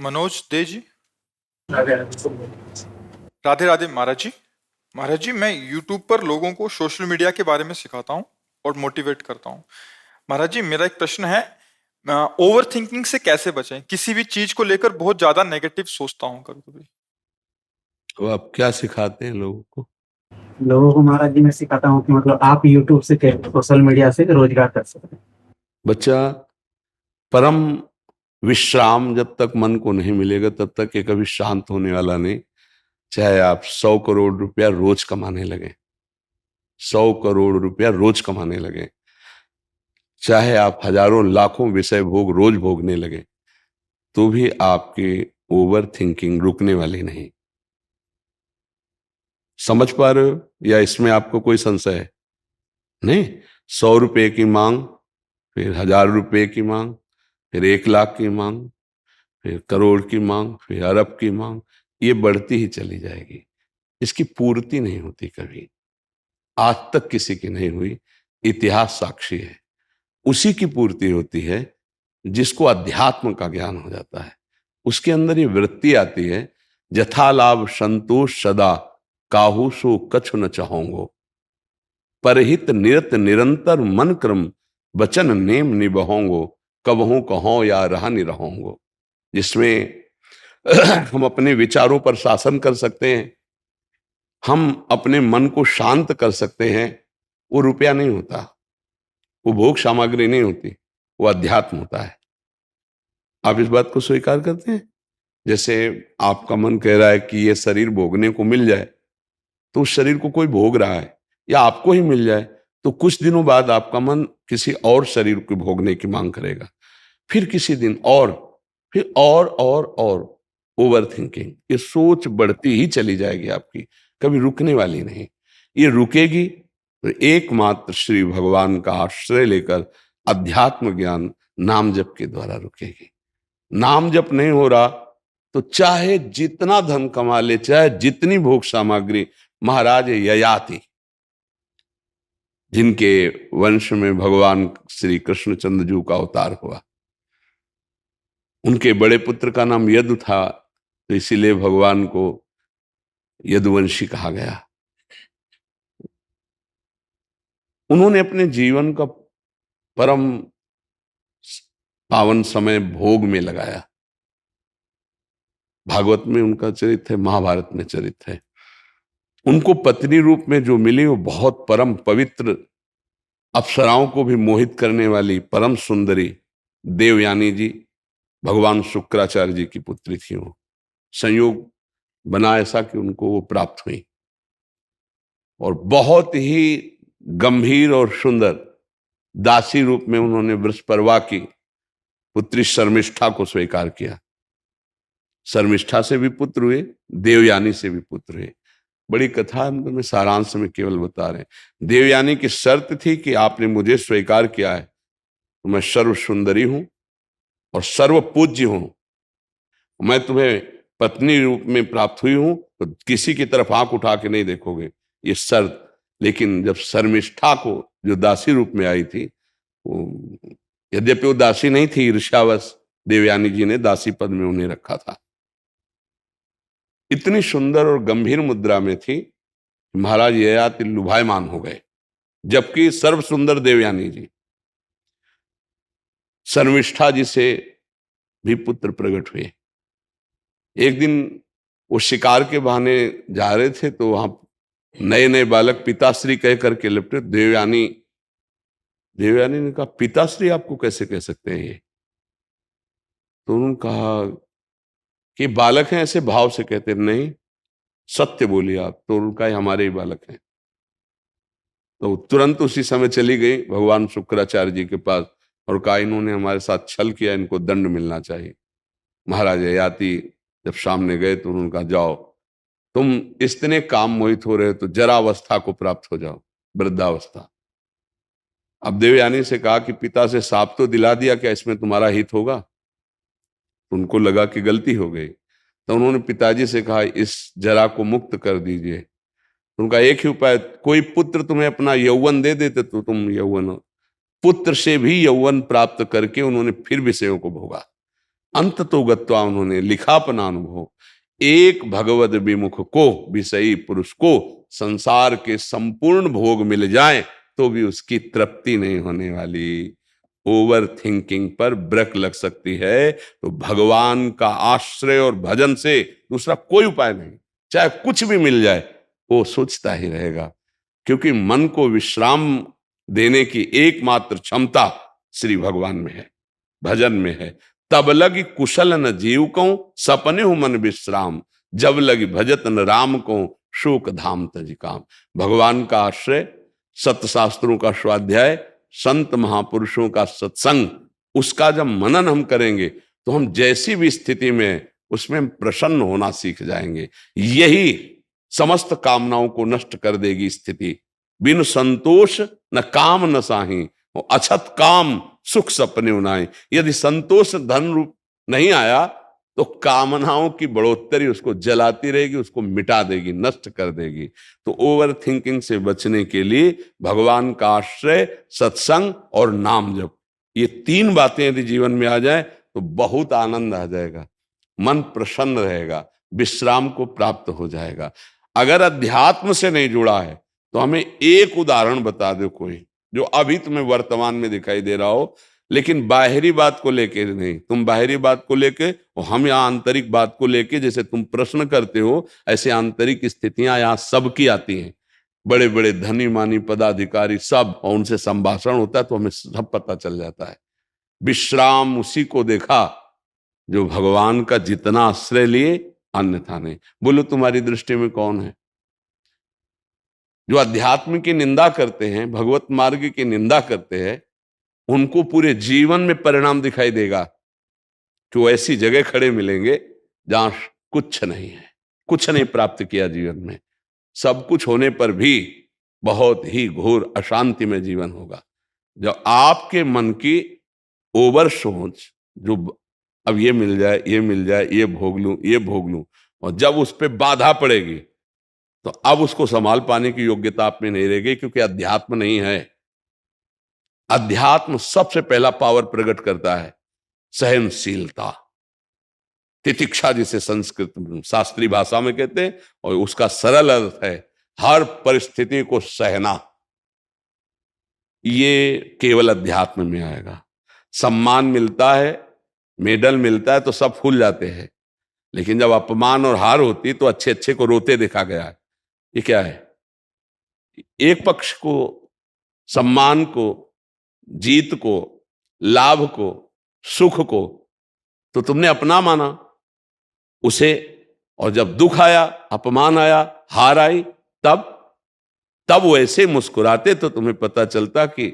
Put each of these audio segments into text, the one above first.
मनोज दे जी। राधे राधे राधे महाराज जी। महाराज जी, मैं यूट्यूब पर लोगों को सोशल मीडिया के बारे में सिखाता हूँ और मोटिवेट करता हूँ। महाराज जी, मेरा एक प्रश्न है, ओवर थिंकिंग से कैसे बचें? किसी भी चीज को लेकर बहुत ज्यादा नेगेटिव सोचता हूँ कभी कभी। तो आप क्या सिखाते हैं लोगों को? लोगों को महाराज जी मैं सिखाता हूँ कि मतलब आप यूट्यूब से कैसे सोशल मीडिया से रोजगार कर सकते हैं। बच्चा, परम विश्राम जब तक मन को नहीं मिलेगा तब तक ये कभी शांत होने वाला नहीं। चाहे आप 100 करोड़ रुपया रोज कमाने लगे, 100 करोड़ रुपया रोज कमाने लगे, चाहे आप हजारों लाखों विषय भोग रोज भोगने लगे, तो भी आपकी ओवर थिंकिंग रुकने वाली नहीं। समझ पा रहे हो या इसमें आपको कोई संशय है? नहीं। 100 रुपए की मांग, फिर 1000 रुपए की मांग, फिर 1 लाख की मांग, फिर करोड़ की मांग, फिर अरब की मांग, ये बढ़ती ही चली जाएगी। इसकी पूर्ति नहीं होती कभी, आज तक किसी की नहीं हुई। इतिहास साक्षी है। उसी की पूर्ति होती है जिसको अध्यात्म का ज्ञान हो जाता है। उसके अंदर ये वृत्ति आती है, जथा लाभ संतोष सदा, काहू सो कछु न चाहोंगो, परहित निरत निरंतर मन क्रम, वचन नेम निबहोंगो, कबहू कहो या रहा निरहोंगो। जिसमें हम अपने विचारों पर शासन कर सकते हैं, हम अपने मन को शांत कर सकते हैं। वो रुपया नहीं होता, वो भोग सामग्री नहीं होती, वो अध्यात्म होता है। आप इस बात को स्वीकार करते हैं? जैसे आपका मन कह रहा है कि ये शरीर भोगने को मिल जाए, तो उस शरीर को कोई भोग रहा है, या आपको ही मिल जाए, तो कुछ दिनों बाद आपका मन किसी और शरीर को भोगने की मांग करेगा, फिर किसी दिन और, फिर और ओवर थिंकिंग, ये सोच बढ़ती ही चली जाएगी आपकी, कभी रुकने वाली नहीं। ये रुकेगी तो एकमात्र श्री भगवान का आश्रय लेकर अध्यात्म ज्ञान नाम जप के द्वारा रुकेगी। नाम जप नहीं हो रहा तो चाहे जितना धन कमा ले, चाहे जितनी भोग सामग्री, महाराज ययाति जिनके वंश में भगवान श्री कृष्णचंद्र जी का अवतार हुआ, उनके बड़े पुत्र का नाम यदु था, तो इसीलिए भगवान को यदुवंशी कहा गया। उन्होंने अपने जीवन का परम पावन समय भोग में लगाया। भागवत में उनका चरित्र है, महाभारत में चरित्र है। उनको पत्नी रूप में जो मिली वो बहुत परम पवित्र, अप्सराओं को भी मोहित करने वाली परम सुंदरी देवयानी जी, भगवान शुक्राचार्य जी की पुत्री थी। वो संयोग बना ऐसा कि उनको वो प्राप्त हुई, और बहुत ही गंभीर और सुंदर दासी रूप में उन्होंने वृषपर्वा की पुत्री शर्मिष्ठा को स्वीकार किया। शर्मिष्ठा से भी पुत्र हुए, देवयानी से भी पुत्र हुए। बड़ी कथा में सारांश में केवल बता रहे हैं। देवयानी की शर्त थी कि आपने मुझे स्वीकार किया है तो मैं सर्व सुंदरी हूं और सर्व पूज्य हूं, मैं तुम्हें पत्नी रूप में प्राप्त हुई हूं, तो किसी की तरफ आंख उठा के नहीं देखोगे, ये शर्त। लेकिन जब शर्मिष्ठा को जो दासी रूप में आई थी, वो यद्यपि वो दासी नहीं थी, ईर्ष्यावश देवयानी जी ने दासी पद में उन्हें रखा था। इतनी सुंदर और गंभीर मुद्रा में थी, महाराज ययाति लुभायमान हो गए, जबकि सर्व सुंदर देवयानी जी, शर्मिष्ठा जी से भी पुत्र प्रकट हुए। एक दिन वो शिकार के बहाने जा रहे थे, तो वहां नए नए बालक पिताश्री कह करके लिपटे। देवयानी ने कहा, पिताश्री आपको कैसे कह सकते हैं ये? तो उन्होंने कहा कि बालक हैं, ऐसे भाव से कहते नहीं, सत्य बोलिए आप। तो उनका हमारे ही बालक हैं। तो तुरंत उसी समय चली गई भगवान शुक्राचार्य जी के पास और कहा, इन्होंने हमारे साथ छल किया, इनको दंड मिलना चाहिए। महाराज ययाति जब सामने गए तो उन्होंने कहा, जाओ, तुम इतने काम मोहित हो रहे हो तो जरावस्था को प्राप्त हो जाओ, वृद्धावस्था। अब देवयानी से कहा कि पिता से साफ तो दिला दिया, क्या इसमें तुम्हारा हित होगा? उनको लगा कि गलती हो गई, तो उन्होंने पिताजी से कहा, इस जरा को मुक्त कर दीजिए। उनका एक ही उपाय, कोई पुत्र तुम्हें अपना यौवन दे देते तो तुम यौवन, पुत्र से भी यौवन प्राप्त करके उन्होंने फिर विषयों को भोगा। अंत तो गत्वा उन्होंने लिखा अपना अनुभव, एक भगवद विमुख को, विषयी पुरुष को संसार के संपूर्ण भोग मिल जाए तो भी उसकी तृप्ति नहीं होने वाली। ओवर थिंकिंग पर ब्रेक लग सकती है तो भगवान का आश्रय और भजन से दूसरा कोई उपाय नहीं। चाहे कुछ भी मिल जाए वो सोचता ही रहेगा, क्योंकि मन को विश्राम देने की एकमात्र क्षमता श्री भगवान में है, भजन में है। तब लगी कुशल न जीव को सपने हो मन विश्राम, जब लगी भजत न राम को शोक धाम तज काम। भगवान का आश्रय, सत्य शास्त्रों का स्वाध्याय, संत महापुरुषों का सत्संग, उसका जब मनन हम करेंगे तो हम जैसी भी स्थिति में उसमें हम प्रसन्न होना सीख जाएंगे। यही समस्त कामनाओं को नष्ट कर देगी स्थिति। बिन संतोष न काम न साही, अछत काम सुख सपने उनाए। यदि संतोष धन रूप नहीं आया तो कामनाओं की बढ़ोतरी उसको जलाती रहेगी, उसको मिटा देगी, नष्ट कर देगी। तो ओवर थिंकिंग से बचने के लिए भगवान का आश्रय, सत्संग और नाम जप, ये तीन बातें यदि जीवन में आ जाए तो बहुत आनंद आ जाएगा, मन प्रसन्न रहेगा, विश्राम को प्राप्त हो जाएगा। अगर अध्यात्म से नहीं जुड़ा है तो हमें एक उदाहरण बता दो कोई, जो अभी तुम्हें वर्तमान में दिखाई दे रहा हो, लेकिन बाहरी बात को लेके नहीं। तुम बाहरी बात को लेके और हम यहाँ आंतरिक बात को लेके, जैसे तुम प्रश्न करते हो ऐसे आंतरिक स्थितियां यहाँ सबकी आती हैं। बड़े बड़े धनी मानी पदाधिकारी सब, और उनसे संभाषण होता है तो हमें सब पता चल जाता है। विश्राम उसी को देखा जो भगवान का जितना आश्रय लिए अन्यथा नहीं। बोलो तुम्हारी दृष्टि में कौन है? जो अध्यात्म की निंदा करते हैं, भगवत मार्ग की निंदा करते हैं, उनको पूरे जीवन में परिणाम दिखाई देगा कि वो ऐसी जगह खड़े मिलेंगे जहां कुछ नहीं है, कुछ नहीं प्राप्त किया जीवन में, सब कुछ होने पर भी बहुत ही घोर अशांति में जीवन होगा। जब आपके मन की ओवर सोच, जो अब ये मिल जाए, ये मिल जाए, ये भोग लूं, ये भोग लूं, और जब उस पर बाधा पड़ेगी तो अब उसको संभाल पाने की योग्यता आप में नहीं रहेगी, क्योंकि अध्यात्म नहीं है। अध्यात्म सबसे पहला पावर प्रकट करता है सहनशीलता, तितिक्षा, जिसे संस्कृत शास्त्रीय भाषा में कहते हैं, और उसका सरल अर्थ है हर परिस्थिति को सहना। ये केवल अध्यात्म में आएगा। सम्मान मिलता है, मेडल मिलता है तो सब फूल जाते हैं, लेकिन जब अपमान और हार होती तो अच्छे अच्छे को रोते देखा गया है। ये क्या है? एक पक्ष को, सम्मान को, जीत को, लाभ को, सुख को तो तुमने अपना माना उसे, और जब दुख आया, अपमान आया, हार आई, तब वो ऐसे मुस्कुराते तो तुम्हें पता चलता कि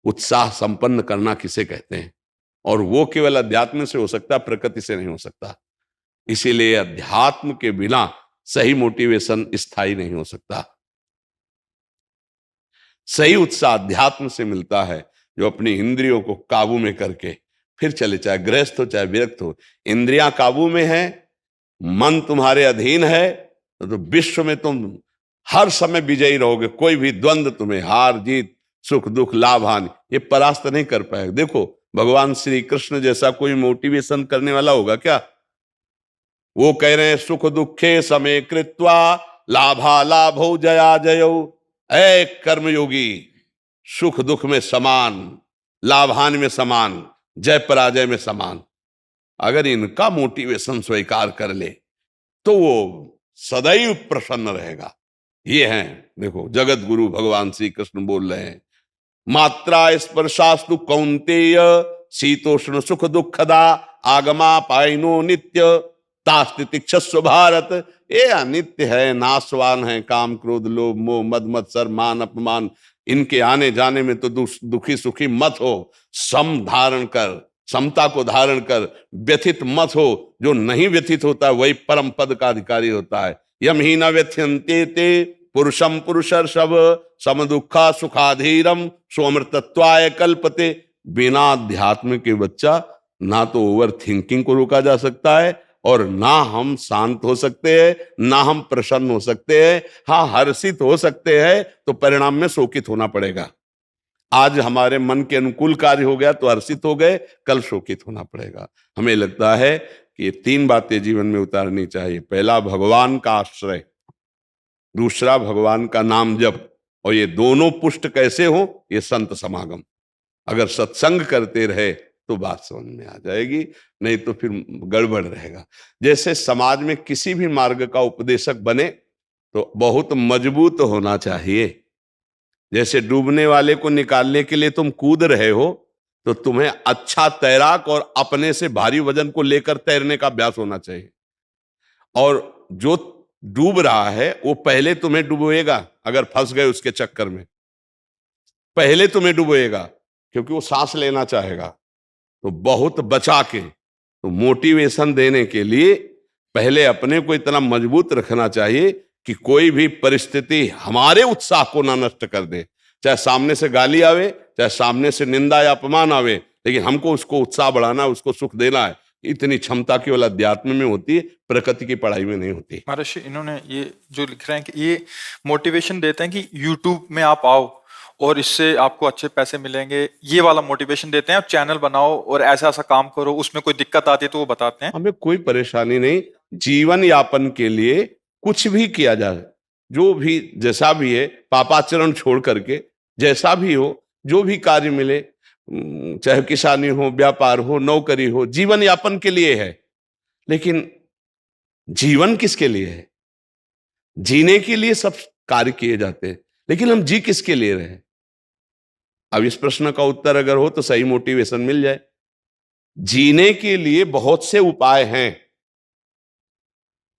उत्साह संपन्न करना किसे कहते हैं। और वो केवल अध्यात्म से हो सकता, प्रकृति से नहीं हो सकता। इसीलिए अध्यात्म के बिना सही मोटिवेशन स्थायी नहीं हो सकता। सही उत्साह अध्यात्म से मिलता है, जो अपनी इंद्रियों को काबू में करके फिर चले, चाहे गृहस्थ हो चाहे विरक्त हो। इंद्रियां काबू में है, मन तुम्हारे अधीन है, तो विश्व में तुम हर समय विजयी रहोगे। कोई भी द्वंद्व तुम्हें, हार जीत, सुख दुख, लाभ हानि, ये परास्त नहीं कर पाएगा। देखो भगवान श्री कृष्ण जैसा कोई मोटिवेशन करने वाला होगा क्या? वो कह रहे हैं सुख दुखे समय कृत्वा लाभा लाभो जया जयो। ऐ कर्मयोगी, सुख दुख में समान, लाभ हानि में समान, जय पराजय में समान। अगर इनका मोटिवेशन स्वीकार कर ले तो वो सदैव प्रसन्न रहेगा। ये हैं, देखो जगत गुरु भगवान श्री कृष्ण बोल रहे हैं, मात्रा स्पर्शास्तु कौन्तेय शीतोष्ण सुख दुखदा आगमा पाइनो नित्य तास्तितिक्षस्व भारत। ये अनित्य है, नाशवान है, काम क्रोध लोभ मोह मद मत्सर मान अपमान, इनके आने जाने में तो दुखी सुखी मत हो। सम धारण कर, समता को धारण कर, व्यथित मत हो। जो नहीं व्यथित होता वही परम पद का अधिकारी होता है। यम ही न व्यथ्यन्ते ते पुरुषम पुरुषर्षभ सम दुखा सुखाधीरम सोमृतत्वाय कल्पते। बिना अध्यात्म के बच्चा ना तो ओवर थिंकिंग को रोका जा सकता है, और ना हम शांत हो सकते हैं, ना हम प्रसन्न हो सकते हैं। हाँ, हर्षित हो सकते हैं तो परिणाम में शोकित होना पड़ेगा। आज हमारे मन के अनुकूल कार्य हो गया तो हर्षित हो गए, कल शोकित होना पड़ेगा। हमें लगता है कि ये 3 बातें जीवन में उतारनी चाहिए। पहला, भगवान का आश्रय, दूसरा भगवान का नाम जप, और ये दोनों पुष्ट कैसे हो? ये संत समागम। अगर सत्संग करते रहे तो बात समझ में आ जाएगी, नहीं तो फिर गड़बड़ रहेगा। जैसे समाज में किसी भी मार्ग का उपदेशक बने तो बहुत मजबूत होना चाहिए। जैसे डूबने वाले को निकालने के लिए तुम कूद रहे हो तो तुम्हें अच्छा तैराक और अपने से भारी वजन को लेकर तैरने का अभ्यास होना चाहिए। और जो डूब रहा है वो पहले तुम्हें डुबोएगा, अगर फंस गए उसके चक्कर में पहले तुम्हें डुबोएगा, क्योंकि वो सांस लेना चाहेगा। तो बहुत बचा के, तो मोटिवेशन देने के लिए पहले अपने को इतना मजबूत रखना चाहिए कि कोई भी परिस्थिति हमारे उत्साह को ना नष्ट कर दे। चाहे सामने से गाली आवे, चाहे सामने से निंदा या अपमान आवे, लेकिन हमको उसको उत्साह बढ़ाना, उसको सुख देना है। इतनी क्षमता केवल अध्यात्म में होती है, प्रकृति की पढ़ाई में नहीं होती। महर्षि, इन्होंने ये जो लिख रहे हैं कि ये मोटिवेशन देते हैं कि यूट्यूब में आप आओ और इससे आपको अच्छे पैसे मिलेंगे, ये वाला मोटिवेशन देते हैं। आप चैनल बनाओ और ऐसा ऐसा काम करो, उसमें कोई दिक्कत आती है तो वो बताते हैं। हमें कोई परेशानी नहीं, जीवन यापन के लिए कुछ भी किया जाए, जो भी जैसा भी है, पापाचरण छोड़ करके जैसा भी हो, जो भी कार्य मिले, चाहे किसानी हो, व्यापार हो, नौकरी हो, जीवन यापन के लिए है। लेकिन जीवन किसके लिए है? जीने के लिए सब कार्य किए जाते हैं, लेकिन हम जी किसके लिए रहे? अब इस प्रश्न का उत्तर अगर हो तो सही मोटिवेशन मिल जाए। जीने के लिए बहुत से उपाय हैं।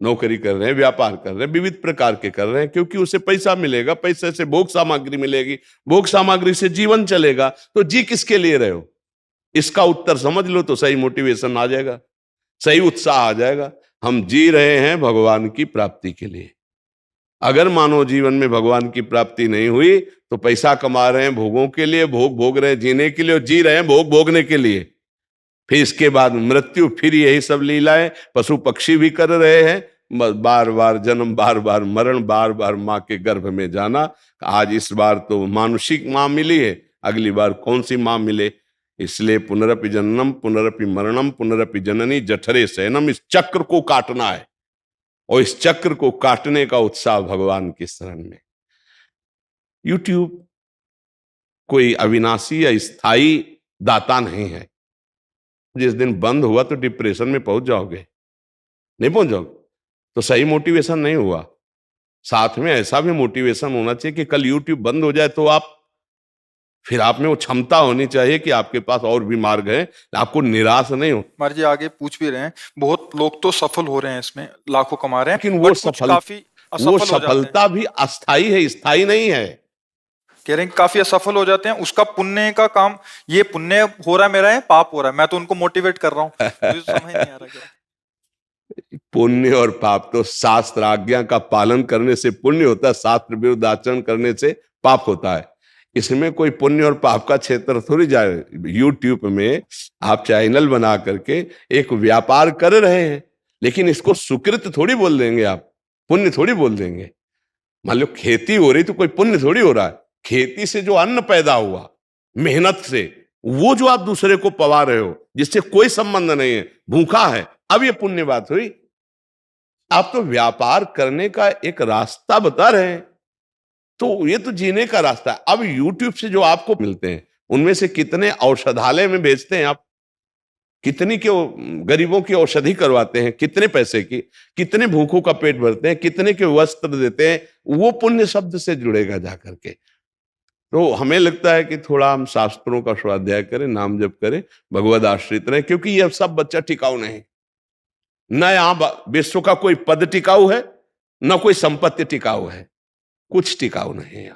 नौकरी कर रहे हैं, व्यापार कर रहे हैं, विविध प्रकार के कर रहे हैं, क्योंकि उससे पैसा मिलेगा, पैसे से भोग सामग्री मिलेगी, भोग सामग्री से जीवन चलेगा। तो जी किसके लिए रहे हो? इसका उत्तर समझ लो तो सही मोटिवेशन आ जाएगा, सही उत्साह आ जाएगा। हम जी रहे हैं भगवान की प्राप्ति के लिए। अगर मानव जीवन में भगवान की प्राप्ति नहीं हुई तो पैसा कमा रहे हैं भोगों के लिए, भोग भोग रहे हैं जीने के लिए, और जी रहे हैं भोग भोगने के लिए। फिर इसके बाद मृत्यु, फिर यही सब लीलाएं पशु पक्षी भी कर रहे हैं। बार बार जन्म, बार बार मरण, बार बार माँ के गर्भ में जाना। आज इस बार तो मानुषिक माँ मिली है, अगली बार कौन सी माँ मिले? इसलिए पुनरपि जन्मम पुनरपि मरणम पुनरपि जननी जठरे शयनम, इस चक्र को काटना है। और इस चक्र को काटने का उत्साह भगवान की शरण में। यूट्यूब कोई अविनाशी या स्थायी दाता नहीं है। जिस दिन बंद हुआ तो डिप्रेशन में पहुंच जाओगे, नहीं पहुंच जाओगे तो सही मोटिवेशन नहीं हुआ। साथ में ऐसा भी मोटिवेशन होना चाहिए कि कल यूट्यूब बंद हो जाए तो फिर आप में वो क्षमता होनी चाहिए कि आपके पास और भी मार्ग है, आपको निराश नहीं हो। महाराज जी आगे पूछ भी रहे हैं, बहुत लोग तो सफल हो रहे हैं इसमें, लाखों कमा रहे हैं, लेकिन वो but कुछ काफी असफल वो हो जाते हैं। सफलता भी अस्थाई है, स्थायी नहीं है। कह रहे हैं कि काफी असफल हो जाते हैं, उसका पुण्य का काम, ये पुण्य हो रहा है मेरा, है पाप हो रहा है, मैं तो उनको मोटिवेट कर रहा हूँ। मुझे समझ नहीं आ रहा क्या। पुण्य और पाप तो शास्त्र आज्ञा का पालन करने से पुण्य होता है, शास्त्र विरुद्ध आचरण करने से पाप होता है। इसमें कोई पुण्य और पाप का क्षेत्र थोड़ी जाए। यूट्यूब में आप चैनल बना करके एक व्यापार कर रहे हैं, लेकिन इसको सुकृत थोड़ी बोल देंगे, आप पुण्य थोड़ी बोल देंगे। मान लो खेती हो रही तो कोई पुण्य थोड़ी हो रहा है। खेती से जो अन्न पैदा हुआ मेहनत से, वो जो आप दूसरे को पवा रहे हो, जिससे कोई संबंध नहीं है, भूखा है, अब ये पुण्य बात हुई। आप तो व्यापार करने का एक रास्ता बता रहे हैं, तो ये तो जीने का रास्ता है। अब यूट्यूब से जो आपको मिलते हैं उनमें से कितने औषधालय में बेचते हैं आप, कितनी के गरीबों की औषधि करवाते हैं, कितने पैसे की, कितने भूखों का पेट भरते हैं, कितने के वस्त्र देते हैं, वो पुण्य शब्द से जुड़ेगा जाकर के। तो हमें लगता है कि थोड़ा हम शास्त्रों का स्वाध्याय करें, नाम जप करें, भगवद आश्रित रहें, क्योंकि यह सब बच्चा टिकाऊ नहीं। न यहां विश्व का कोई पद टिकाऊ है, न कोई संपत्ति टिकाऊ है, कुछ टिकाऊ नहीं है।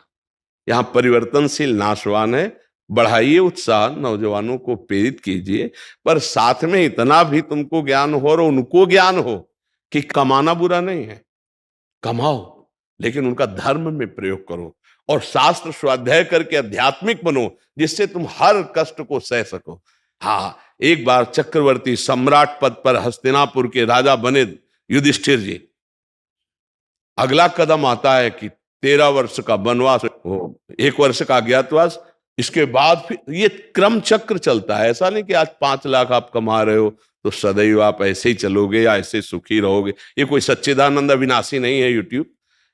यहां परिवर्तनशील नाशवान है। बढ़ाइए उत्साह, नौजवानों को प्रेरित कीजिए, पर साथ में इतना भी तुमको ज्ञान हो और उनको ज्ञान हो कि कमाना बुरा नहीं है, कमाओ, लेकिन उनका धर्म में प्रयोग करो और शास्त्र स्वाध्याय करके आध्यात्मिक बनो, जिससे तुम हर कष्ट को सह सको। हाँ, एक बार चक्रवर्ती सम्राट पद पर हस्तिनापुर के राजा बने युधिष्ठिर जी। अगला कदम आता है कि 13 वर्ष का वनवास हो, 1 वर्ष का अज्ञातवास, इसके बाद फिर ये क्रम चक्र चलता है। ऐसा नहीं कि आज 5 लाख आप कमा रहे हो तो सदैव आप ऐसे ही चलोगे या ऐसे सुखी रहोगे। ये कोई सच्चिदानंद अविनाशी नहीं है यूट्यूब,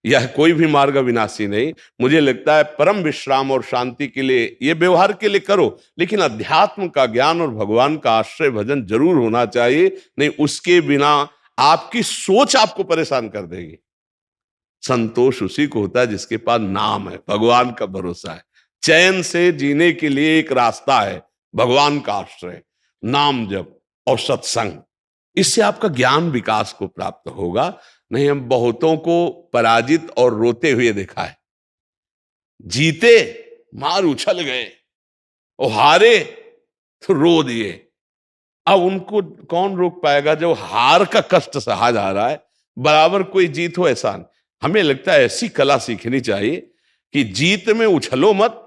यह कोई भी मार्ग अविनाशी नहीं। मुझे लगता है परम विश्राम और शांति के लिए, ये व्यवहार के लिए करो, लेकिन अध्यात्म का ज्ञान और भगवान का आश्रय भजन जरूर होना चाहिए। नहीं उसके बिना आपकी सोच आपको परेशान कर देगी। संतोष उसी को होता है जिसके पास नाम है, भगवान का भरोसा है। चैन से जीने के लिए एक रास्ता है, भगवान का आश्रय, नाम जप और सत्संग। इससे आपका ज्ञान विकास को प्राप्त होगा। नहीं, हम बहुतों को पराजित और रोते हुए देखा है। जीते मार उछल गए और हारे तो रो दिए। अब उनको कौन रोक पाएगा जो हार का कष्ट सहा जा रहा है, बराबर कोई जीत हो ऐसा। हमें लगता है ऐसी कला सीखनी चाहिए कि जीत में उछलो मत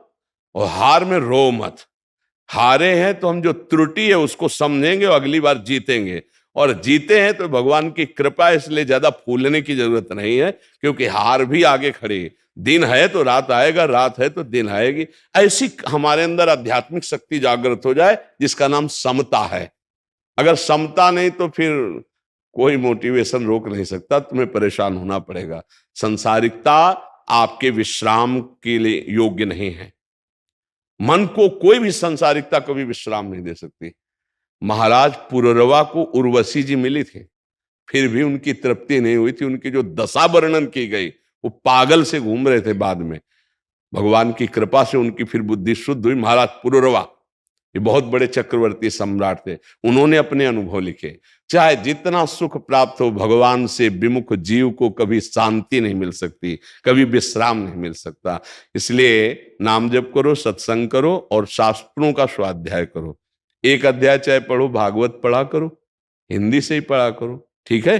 और हार में रो मत। हारे हैं तो हम जो त्रुटि है उसको समझेंगे और अगली बार जीतेंगे, और जीते हैं तो भगवान की कृपा, इसलिए ज्यादा फूलने की जरूरत नहीं है, क्योंकि हार भी आगे खड़ी है। दिन है तो रात आएगा, रात है तो दिन आएगी। ऐसी हमारे अंदर आध्यात्मिक शक्ति जागृत हो जाए जिसका नाम समता है। अगर समता नहीं तो फिर कोई मोटिवेशन रोक नहीं सकता, तुम्हें परेशान होना पड़ेगा। संसारिकता आपके विश्राम के लिए योग्य नहीं है। मन को कोई भी संसारिकता कभी विश्राम नहीं दे सकती। महाराज पुररवा को उर्वशी जी मिली थी, फिर भी उनकी तृप्ति नहीं हुई थी। उनकी जो दशा वर्णन की गई, वो पागल से घूम रहे थे। बाद में भगवान की कृपा से उनकी फिर बुद्धि शुद्ध हुई। महाराज पुररवा ये बहुत बड़े चक्रवर्ती सम्राट थे, उन्होंने अपने अनुभव लिखे। चाहे जितना सुख प्राप्त हो, भगवान से विमुख जीव को कभी शांति नहीं मिल सकती, कभी विश्राम नहीं मिल सकता। इसलिए नाम जप करो, सत्संग करो और शास्त्रों का स्वाध्याय करो। एक अध्याय चाहे पढ़ो, भागवत पढ़ा करो, हिंदी से ही पढ़ा करो, ठीक है।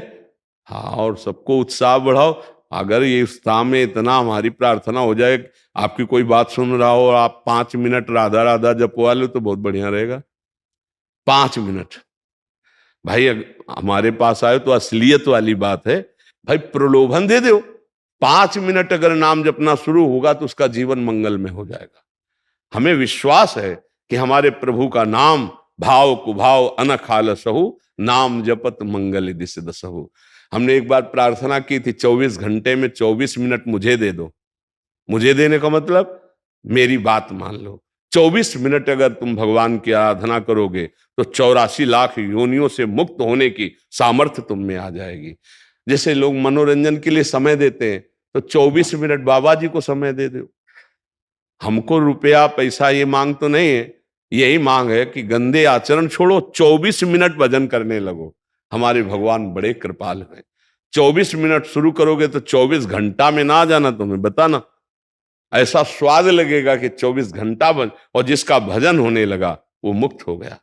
हाँ, और सबको उत्साह बढ़ाओ। अगर ये उत्साह में इतना हमारी प्रार्थना हो जाए, आपकी कोई बात सुन रहा हो और आप 5 मिनट राधा राधा जपवा लो तो बहुत बढ़िया रहेगा। 5 मिनट भाई हमारे पास आए तो असलियत वाली बात है भाई, प्रलोभन दे दो। 5 मिनट अगर नाम जपना शुरू होगा तो उसका जीवन मंगल में हो जाएगा। हमें विश्वास है कि हमारे प्रभु का नाम भाव कुभाव अनखाल सहु, नाम जपत मंगल दिस दसहु। हमने एक बार प्रार्थना की थी, 24 घंटे में 24 मिनट मुझे दे दो। मुझे देने का मतलब मेरी बात मान लो। 24 मिनट अगर तुम भगवान की आराधना करोगे तो 84 लाख योनियों से मुक्त होने की सामर्थ्य तुम में आ जाएगी। जैसे लोग मनोरंजन के लिए समय देते हैं, तो 24 मिनट बाबा जी को समय दे दो। हमको रुपया पैसा ये मांग तो नहीं है, यही मांग है कि गंदे आचरण छोड़ो, 24 मिनट भजन करने लगो। हमारे भगवान बड़े कृपाल हैं। 24 मिनट शुरू करोगे तो 24 घंटा में ना जाना, तुम्हें बताना ऐसा स्वाद लगेगा कि 24 घंटा और जिसका भजन होने लगा वो मुक्त हो गया।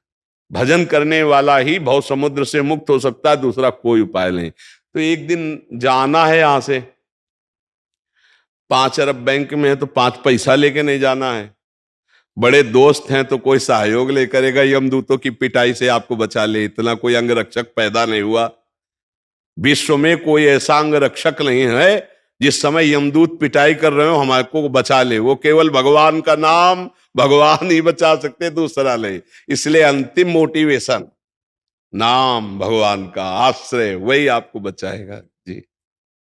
भजन करने वाला ही भव समुद्र से मुक्त हो सकता है, दूसरा कोई उपाय नहीं। तो एक दिन जाना है यहां से, 5 अरब बैंक में है तो 5 पैसा लेके नहीं जाना है। बड़े दोस्त हैं तो कोई सहयोग ले करेगा, यमदूतों की पिटाई से आपको बचा ले, इतना कोई अंगरक्षक पैदा नहीं हुआ। विश्व में कोई ऐसा अंगरक्षक नहीं है जिस समय यमदूत पिटाई कर रहे हो हमारे को बचा ले। वो केवल भगवान का नाम, भगवान ही बचा सकते, दूसरा नहीं। इसलिए अंतिम मोटिवेशन नाम, भगवान का आश्रय, वही आपको बचाएगा।